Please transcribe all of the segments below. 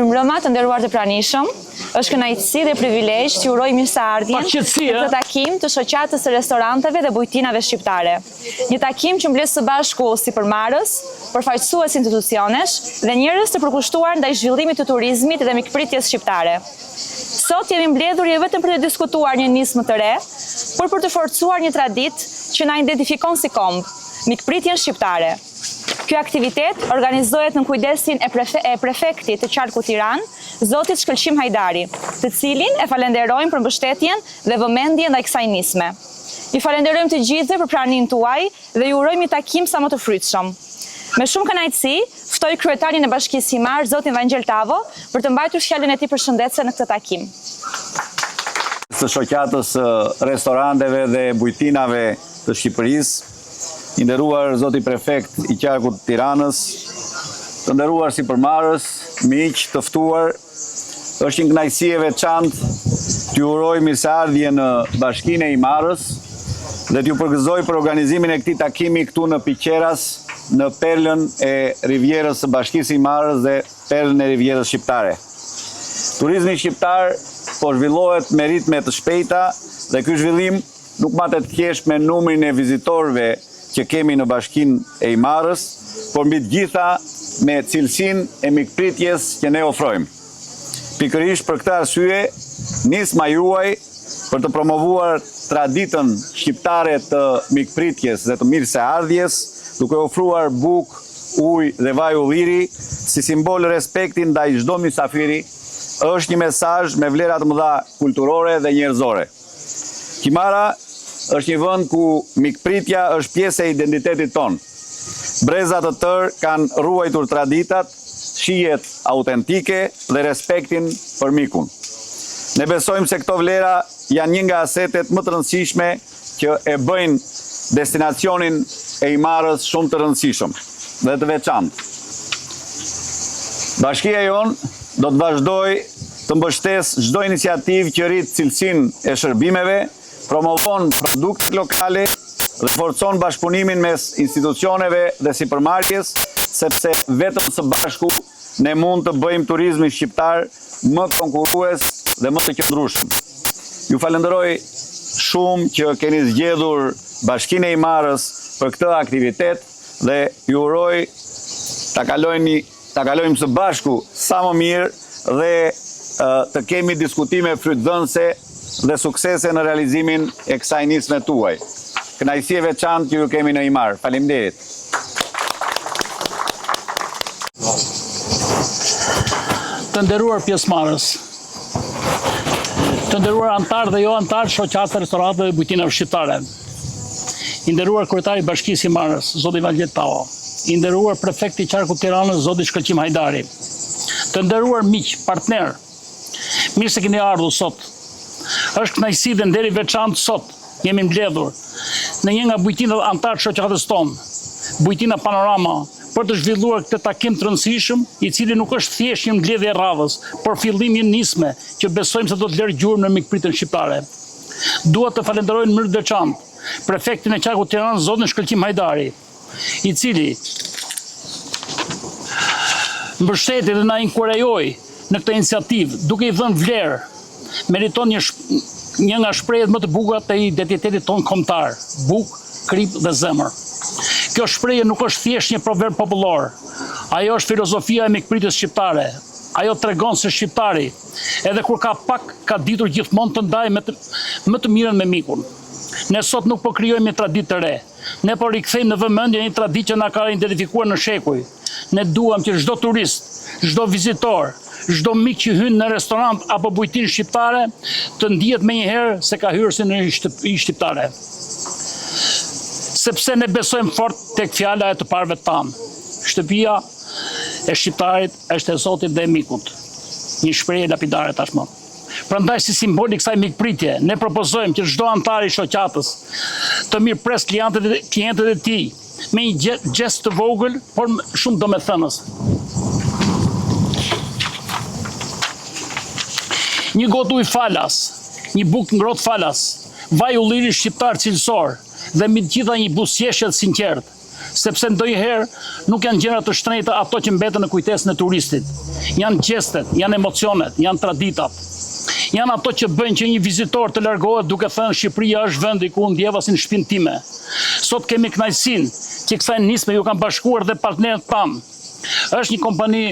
Mirëmbrëma të nderuar të pranishëm. Është kënaqësi dhe privilegj t'ju uroj mirëseardhjen në këtë takim të shoqatës së restoranteve dhe bujtinave shqiptare. Një takim që mbledh së bashku sipërmarrës, përfaqësues institucionesh dhe njerëz të përkushtuar ndaj zhvillimit të turizmit dhe mikpritjes shqiptare. Sot jemi mbledhur jo vetëm për të diskutuar një nismë të re, por për të forcuar një traditë që na identifikon si komb, mikpritjen shqiptare. Ky aktivitet organizohet në kujdesin e prefektit të Qarkut Tiranë, zotit Shkëlqim Hajdari, të cilin e falenderojmë për mbështetjen dhe vëmendjen ndaj kësaj nisme. Ju falenderojmë të gjithëve për praninë tuaj dhe ju urojmë një takim sa më të frytshëm. Me shumë kënaqësi, ftoj kryetarin e Bashkisë Himar, zotin Vangjel Tavo, për të mbajtur fjalën e tij përshëndetëse në këtë takim. Së shoqatës restoranteve dhe bujtinave të Shqipërisë, i nderuar zoti prefekt i Qarkut të Tiranës, të nderuar sipërmarrës, miq të ftuar, është një kënaqësi e veçantë t'ju uroj mirëseardhje në Bashkinë e Himarës dhe t'ju përgëzoj për organizimin e këtij takimi këtu në Piqeras, në perlën e Rivierës së Bashkisë Himarës dhe perlën e Rivierës shqiptare. Turizmi shqiptar po zhvillohet me ritme të shpejta dhe ky zhvillim nuk matet thjesht me numrin e vizitorëve që kemi në Bashkinë e Himarës, por mbi të gjitha me cilësinë e mikpritjes që ne ofrojmë. Pikërisht për këtë arsye, nisma juaj për të promovuar traditën shqiptare të mikpritjes dhe të mirëseardhjes, duke ofruar bukë, ujë dhe vaj ulliri si simbol respekti ndaj çdo mysafiri, është një mesazh me vlera të mëdha kulturore dhe njerëzore. Himara është një vend ku mikpritja është pjesë e identitetit ton. Brezat të tërë kanë ruajtur traditat, shijet autentike dhe respektin për mikun. Ne besojmë se këto vlera janë një nga asetet më të rëndësishme që e bëjnë destinacionin e Himarës shumë të rëndësishëm dhe të veçantë. Bashkia jonë do të vazhdoj të mbështesë çdo iniciativë që rrit cilësinë e shërbimeve, promovon produktet lokale dhe forcon bashkëpunimin mes institucioneve dhe sipërmarrjes, sepse vetëm së bashku ne mund të bëjmë turizmin shqiptar më konkurrues dhe më të qëndrueshëm. Ju falenderoj shumë që keni zgjedhur Bashkinë e Himarës për këtë aktivitet dhe ju uroj ta kalojmë së bashku sa më mirë dhe të kemi diskutime frytëdhënëse dhe suksese në realizimin e kësaj nisme tuaj. Kënaqësi e veçantë që ju kemi në Himar. Faleminderit. Të nderuar pjesëmarrës, të nderuar antar dhe jo antar shoqatë restoranteve dhe bujtinave shqiptare, i nderuar kryetari i Bashkisë Himarës, zoti Vangjel Tavo, i nderuar prefekti i Qarkut Tiranës, zoti Shkëlqim Hajdari, të nderuar miq, partner, mirë se keni ardhur sot. Është kënaqësi dhe nderi veçantë sot jemi mbledhur në një nga bujtinat antar të shoqatës tonë, Bujtina Panorama, për të zhvilluar këtë takim të rëndësishëm, i cili nuk është thjesht një mbledhje radhës, por fillim një nisme që besojmë se do të lërë gjurmë në mikpritjen shqiptare. Dua të falenderoj në mënyrë të veçantë prefektin e Qarkut Tiranës, zotin Shkëlqim Hajdari, i cili mbështeti dhe na inkurajoi në këtë iniciativë, duke i dhënë vlerë, meriton një nga shprehjet më të bukura të identitetit tonë kombëtar, bukë, krip dhe zemër. Kjo shprehje nuk është thjesht një proverb popullor, ajo është filozofia e mikpritjes shqiptare. Ajo tregon se shqiptari, edhe kur ka pak, ka ditur gjithmonë të ndajë më të mirën me mikun. Ne sot nuk po krijojmë një traditë të re, ne po rikthejmë në vëmendje një traditë që na ka identifikuar në shekuj. Ne duam që çdo turist, çdo vizitor, çdo mik që hyn në restorant apo bujtinë shqiptare të ndihet menjëherë se ka hyrë në një shtëpi shqiptare. Sepse ne besojmë fort tek fjala e të parëve tanë. Shtëpia e shqiptarit është e Zotit dhe e mikut. Një shprehje lapidare tashmë. Prandaj si simbol i kësaj mikpritje, ne propozojmë që çdo antar i shoqatës të mirëpres klientët e tij me një gest të vogël, por shumë domethënës. Një gotë ujë falas, një bukë ngrohtë falas, vaj ulliri shqiptar cilësor dhe mbi të gjitha një buzëqeshje të sinqertë. sepse ndonjëherë nuk janë gjëra të shtrenjta ato që mbeten në kujtesën e turistit. Janë gjestet, janë emocionet, janë traditat. Janë ato që bëjnë që një vizitor të largohet duke thënë Shqipëria është vendi ku ndjeva si në shtëpinë time. Sot kemi kënaqësinë që kësaj nisme ju kanë bashkuar dhe partnerët tanë. Është një kompani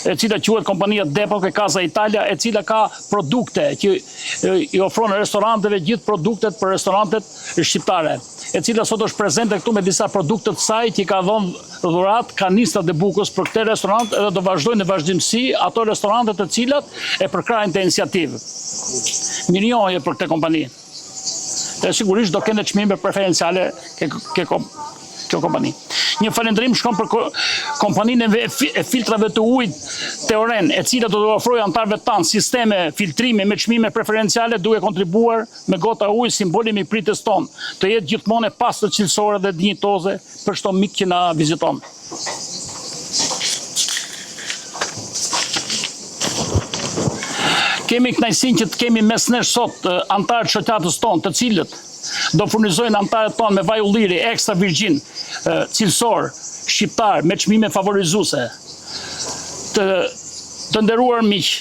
e cila quhet kompania Depot e Casa Italia, e cila ka produkte që i ofron restoranteve gjithë produktet për restorantet shqiptare, e cila sot është prezente këtu me disa produkte të saj që i ka dhënë dhurat kanistat dhe bukës për këtë restorant edhe do vazhdojnë në vazhdimsi ato restorante të cilat e përkrajnë të iniciativë. Mirënjohje për këtë kompani. Dhe sigurisht do kenë çmime preferenciale kjo kompani. Një falënderim shkon për kompaninë e filtrave të ujit Teoren, e cila do të ofrojë anëtarëve tanë sisteme filtrimi me çmime preferenciale duke kontribuar me gota ujë simboli i pritës tonë, të jetë gjithmonë e pastër, cilësore dhe dinjitoze për çdo mik që na viziton. Kemi kënaqësinë që të kemi mes nesh sot anëtarë të shoqatës tonë, të cilët do furnizojnë anëtarët tonë me vaj ulliri ekstra virgjin, cilësor, shqiptar, me çmime favorizuese. Të nderuar miq,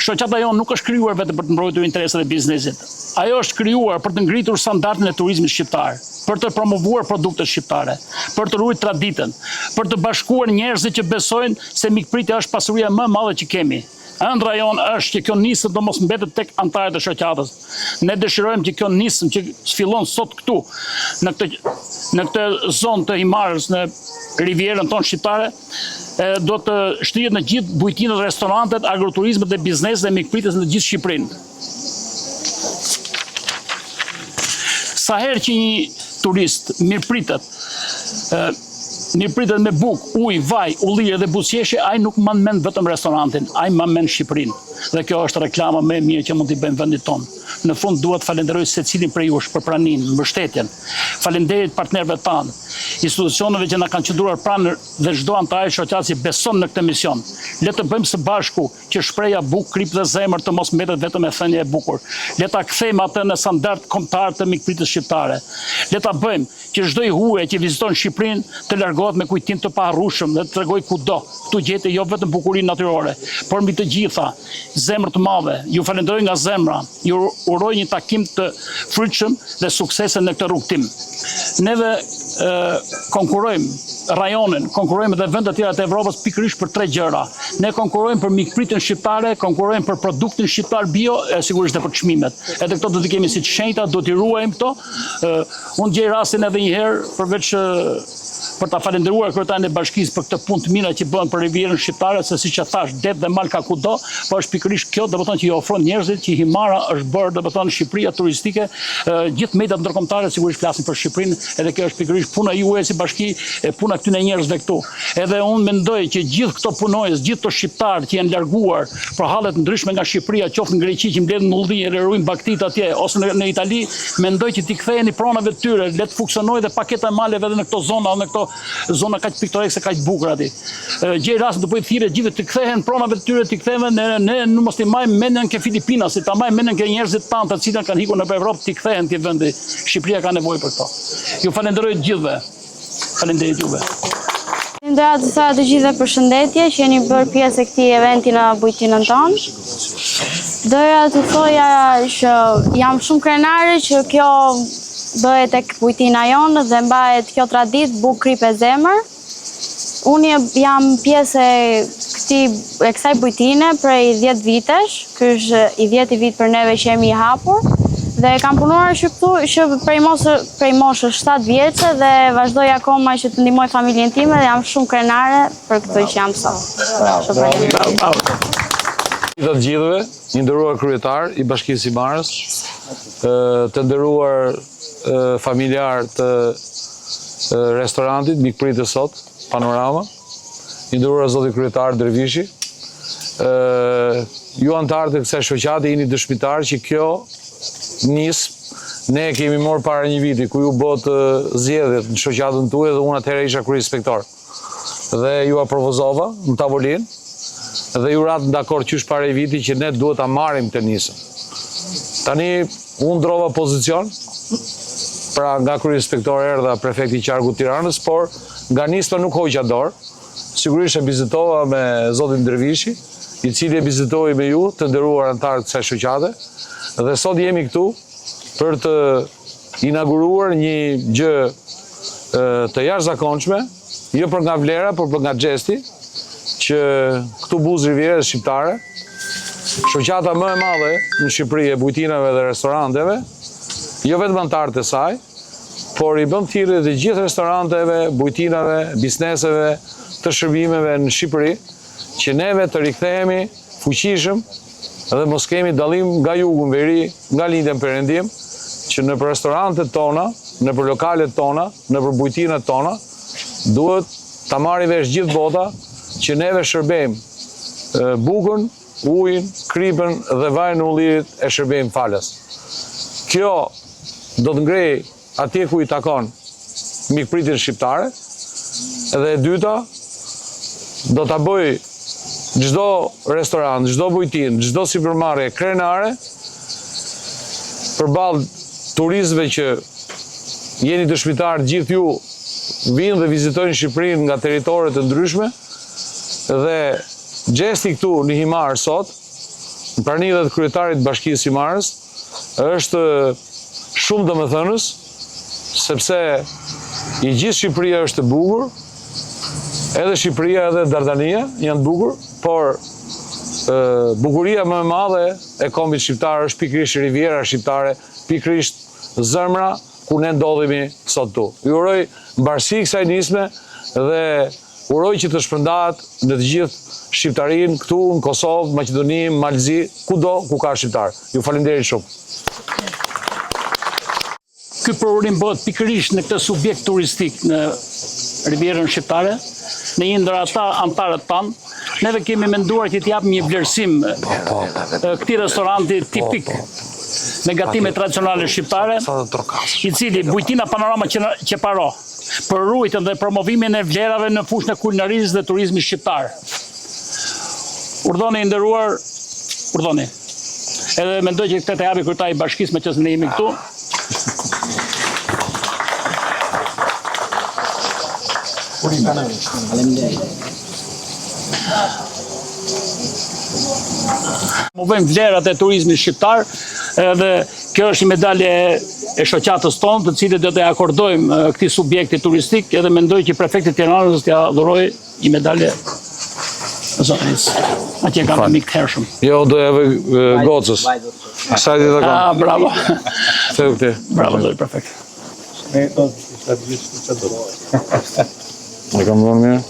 shoqata jonë nuk është krijuar vetëm për të mbrojtur interesat e biznesit. Ajo është krijuar për të ngritur standardin e turizmit shqiptar, për të promovuar produktet shqiptare, për të ruajtur traditën, për të bashkuar njerëzit që besojnë se mikpritja është pasuria më e madhe që kemi. Ëndra jonë është që kjo nisëm do mos mbetet tek anëtarët e shoqatës. Ne dëshirojmë që kjo nisëm që fillon sot këtu, në këtë zonë të Himarës, në rivierën tonë shqiptare, do të shtrihet në gjithë bujtinët, restorantet, agroturizmet dhe bizneset dhe mikpritjes në gjithë Shqipërinë. Sa herë që një turist mirëpritet me bukë, ujë, vaj, ullire dhe buzëqeshje, ai nuk mban mend vetëm restorantin, ai mban mend Shqipërinë. Dhe kjo është reklama më e mirë që mund t'i bëjmë vendit tonë. Në fund dua të falenderoj secilin prej jush për praninë, mbështetjen. Falenderit partnerëve tanë, institucioneve që na kanë qëndruar pranë dhe çdo antar i shoqatës që beson në këtë mision. Le të bëjmë së bashku që shpreha bukë, krip dhe zemër të mos mbetet vetëm e thënie e bukur. Le ta kthejmë atë në standard kombëtar të mikpritjes shqiptare. Le ta bëjmë që çdo i huaj që viziton Shqipërinë të largohet me kujtim të paharrueshëm dhe të tregoj kudo. Ktu gjetë jo vetëm bukurinë natyrore, por mbi të gjitha zemër të madhe. Ju falenderoj nga zemra. Ju uroj një takim të frytshëm dhe suksese në këtë rrugtim. Neve konkurrojmë rajonin, konkurrojmë dhe vendet tjera të Evropës pikërisht për 3 gjëra. Ne konkurrojmë për mikpritjen shqiptare, konkurrojmë për produktin shqiptar bio e sigurisht edhe për çmimet. Edhe këto do t'i kemi si të shenjta, do t'i ruajmë këto. Unë gjej rastin edhe një herë përveç për ta falenderuar kryetarin e bashkisë për këtë punë të mirë që bën për rivierën shqiptare, se siç e thash, det dhe mal ka kudo, po është pikërisht kjo, domethënë që i ofron njerëzit që Himara është bërë, domethënë Shqipëria turistike, gjithë mediat ndërkombëtare sigurisht flasin për Shqipërinë, edhe kjo është pikërisht puna juaj si bashki, puna këtyre njerëzve këtu. Edhe unë mendoj që gjithë këto punojës, gjithë këto shqiptarë që janë larguar për halle të ndryshme nga Shqipëria, qoftë në Greqi që mbledhin ullëdhi e ruajnë baktit atje, ose në Itali, mendoj që t'i ktheheni pronave të tyre, le të funksionojë dhe paketa e maleve edhe në këto zona, në këto zona kaq piktorekse, kaq bukur aty. Gjej rastin të bëj thirrje gjithë të kthehen pronave të tyre, të kthehen ne nuk mos i majmë mendjen ke Filipinas, si ta majmë mendjen ke njerëzit tanë të cilët kanë ikur në Evropë, të kthehen ti vendi. Shqipëria ka nevojë për këto. Ju falenderoj të gjithëve. Faleminderit juve. Falenderoj të gjithëve për shëndetje që jeni bërë pjesë e këtij eventi në bujtinën tonë. Doja të thoja që jam shumë krenare që kjo bëhet tek bujtina jonë dhe mbahet kjo traditë bukë, krip e zemër. Unë jam pjesë e kësaj bujtine prej 10 vitesh, ky është i 10 vit për neve që jemi i hapur. Dhe kam punuar që prej moshës 7 vjeçe dhe vazhdoj akoma që të ndihmoj familjen time dhe jam shumë krenare për këtë që jam sot. Të gjithëve, një nderuar kryetar i Bashkisë Himarës, të nderuar familjar të restorantit mikpritës sot, Panorama, një nderuar zoti kryetar Dervishi, ju antarët e kësaj shoqate jeni dëshmitar që kjo ne kemi marrë para një viti ku ju bot zgjedhjet në shoqatën tuaj dhe unë atëherë isha kryeinspektor. Dhe ju aprovozova në tavolinë dhe ju rat dakord qysh para një viti që ne duhet ta marrim të nisën. Tani unë ndrova pozicion Pra nga kryespektor erdha prefekti i qarkut Tiranës, por nga nisma nuk hoqa dorë. Sigurisht e vizitova me zotin Dervishi, i cili e vizitoi me ju, të nderuar antarë të kësaj shoqate, dhe sot jemi këtu për të inauguruar një gjë të jashtëzakonshme, jo për nga vlera, por për nga xhesti, që këtu Buzë Riviera shqiptare, shoqata më e madhe në Shqipëri e bujtinave dhe restoranteve, jo vetëm antarët e saj, por i bën thirrje të gjithë restoranteve, bujtinave, bizneseve, të shërbimeve në Shqipëri, që neve të rikthehemi fuqishëm dhe mos kemi dallim nga jugu në veri, nga lindja në perëndim, që në për restorantet tona, në për lokalet tona, në për bujtinat tona, duhet ta marrë vesh gjithë bota që neve shërbejmë bukën, ujin, kripën dhe vajin e ullirit e shërbejmë falas. Kjo do të ngrej atje ku i takon mikpritin shqiptare, edhe e dyta do ta bëj çdo restorant, çdo bujtin, çdo supermarket krenare përballë turistëve që jeni dëshmitar gjithë ju vinë dhe vizitojnë Shqipërinë nga territoret të ndryshme dhe gjesti këtu në Himar sot, në praninë të kryetarit të Bashkisë Himarës, është shumë domethënës, sepse i gjithë Shqipëria është e bukur, edhe Shqipëria edhe Dardania janë të bukur, por bukuria më e madhe e kombit shqiptar është pikërisht Riviera shqiptare, pikërisht zemra ku ne ndodhemi sot tu. Ju uroj mbarësi kësaj nisme dhe uroj që të shpërndahet në të gjithë shqiptarinë këtu në Kosovë, Maqedoni, Malzi, kudo ku ka shqiptar. Ju falenderit shumë. Ky provurim bëhet pikërisht në këtë subjekt turistik në Rivierën shqiptare, në një ndër ata antarët tanë, neve kemi menduar që t'i japim një vlerësim këtij restoranti tipik me gatime tradicionale shqiptare, i cili bujtina Panorama Qeparo, për ruajtjen dhe promovimin e vlerave në fushën e kulinarisë dhe turizmit shqiptar. Urdhoni i nderuar, urdhoni. Edhe mendoj që këtë të japi kryetari i bashkisë me që ne jemi këtu. Promovojmë vlerat e turizmit shqiptar, dhe kjo është një medalje e shoqatës tonë, të cilët do të akordojmë këtij subjekti turistik, edhe mendoj që prefekti i Tiranës t'ia dhuroj një medalje zonis. Atje kam mik të hershëm. Jo, do e vë Gocës. Asaj dhe kam. Ah, bravo. Theu këte. Bravo, zoti prefekt. E kam dhënë mirë.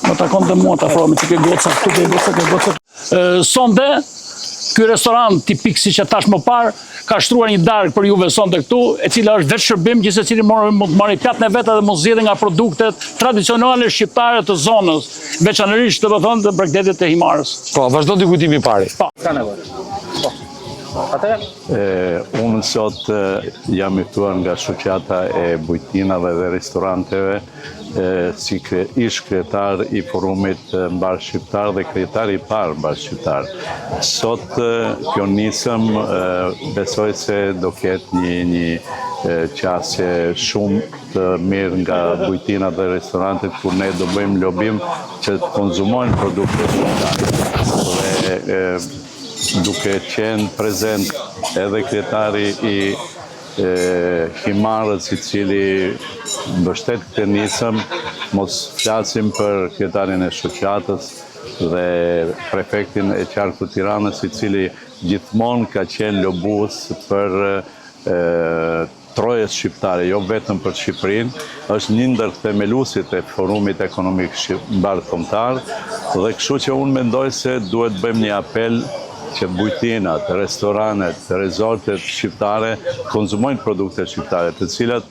Më takon dhe mua të afrohemi që ke goca, këtu ke goca. Sonde, ky restorant tipik si që tash më parë, ka shtruar një darkë për juve sonde këtu, e cila është vetë shërbim, gjithë secili mund të marrë pjatën e vet dhe mos zgjidhë nga produktet tradicionale shqiptare të zonës, veçanërisht të të bregdetit e Himarës. Po, vazhdo të kujtimi i pari. Po, ka nevojë. Unë sot jam i ftuar nga shoqata e bujtinave dhe restoranteve si ish kryetar i forumit mbar shqiptar dhe kryetar i parë mbar shqiptar. Sot kjo nisëm besoj se do ketë një qasje shumë të mirë nga bujtinat dhe restorantet ku ne do bëjmë lobim që të konzumojnë produkte shqiptare. Dhe duke qenë prezent edhe kryetari i Himarës, i cili mbështet këtë nisëm, mos flasim për kryetarin e shoqatës dhe prefektin e qarkut Tiranës, i cili gjithmonë ka qenë lobues për trojes shqiptare, jo vetëm për Shqipërinë, është një ndër themeluesit e forumit ekonomik mbarkombëtar dhe kështu që unë mendoj se duhet bëjmë një apel që bujtinat, restoranet, rezortet shqiptare konzumojnë produkte shqiptare, të cilat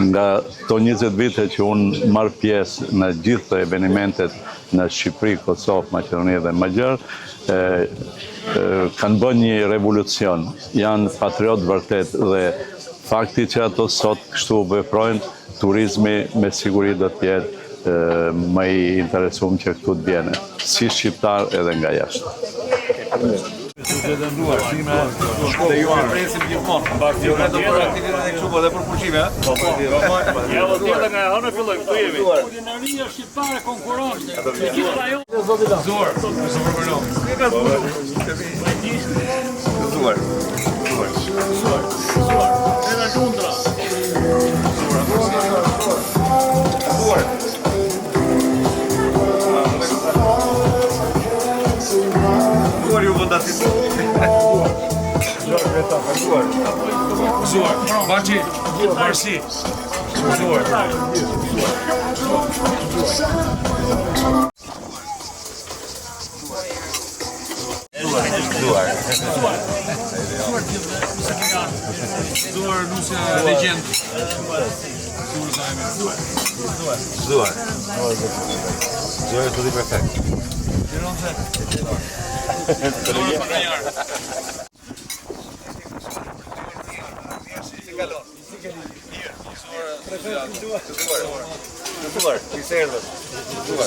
nga to 20 vite që unë marr pjesë në gjithë evenimentet në Shqipëri, Kosovë, Maqedoni dhe Magjër, kanë bërë një revolucion, janë patriot vërtet dhe fakti që ato sot kështu veprojnë, turizmi me siguri do të jetë më i interesuar që këtu të vjene, si shqiptar edhe nga jashtë. Dhe ju presim gjithmonë. Jo vetëm për aktivitet e kështu, po edhe për pushime, ha? Ja, vë tjetër nga hënë filloj, këtu jemi. Kulinaria shqiptare konkurrente. Të gjithë rajon. Zuar. Zuar. Edhe lundra. Zuar. Zuar ju vendasit. Zuar, baci, barsi. Zuar. Zuar nusja legend. Zuar. Zuar është të perfekt. Zuar, i serdhët.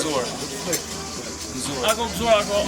Zuar. Ako gëzuar, ako.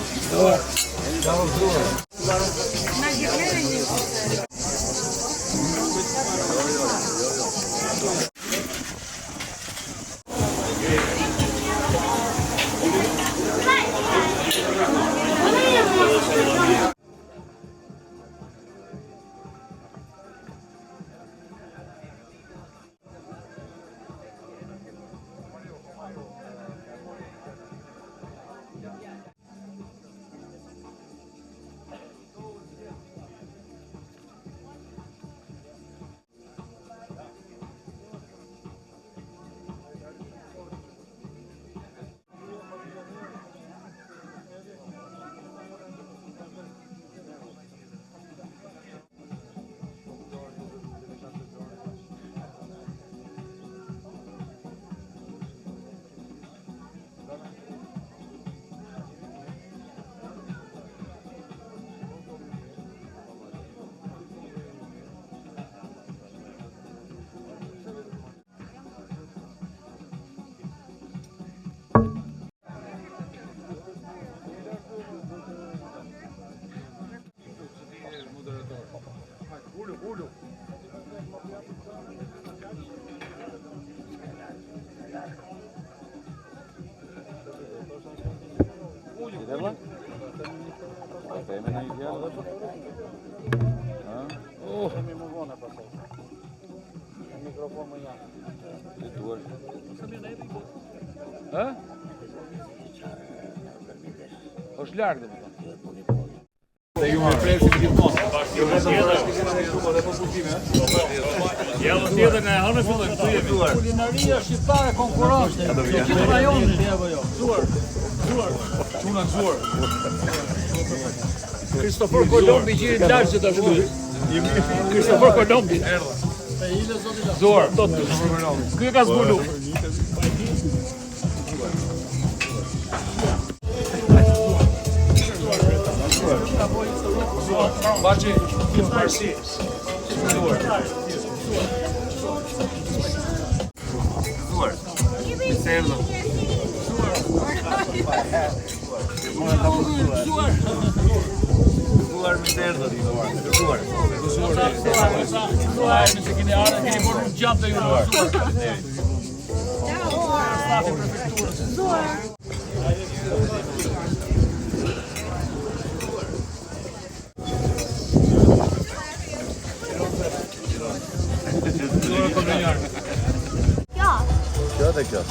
Është larg domethënë. Dhe ju presim gjithmonë. Jo vetëm për aktivitet e kështu, edhe për pushime, ha? Ja, vë tjetër nga hënë filloj, këtu jemi. Kulinaria shqiptare konkurrente. Të gjithë rajon. Zuar. Çuna Zuar. Kristofor Kolombi gjiri lart që ta shkoj. Kristofor Kolombi. Zuar. Ky ka zbulu. Baci, barsi. Zuar. I serdhët. Zuar me serdhët. Zuar. Nëse keni ardhur, keni bërë një gjatë të ju. Kjo dhe kjo.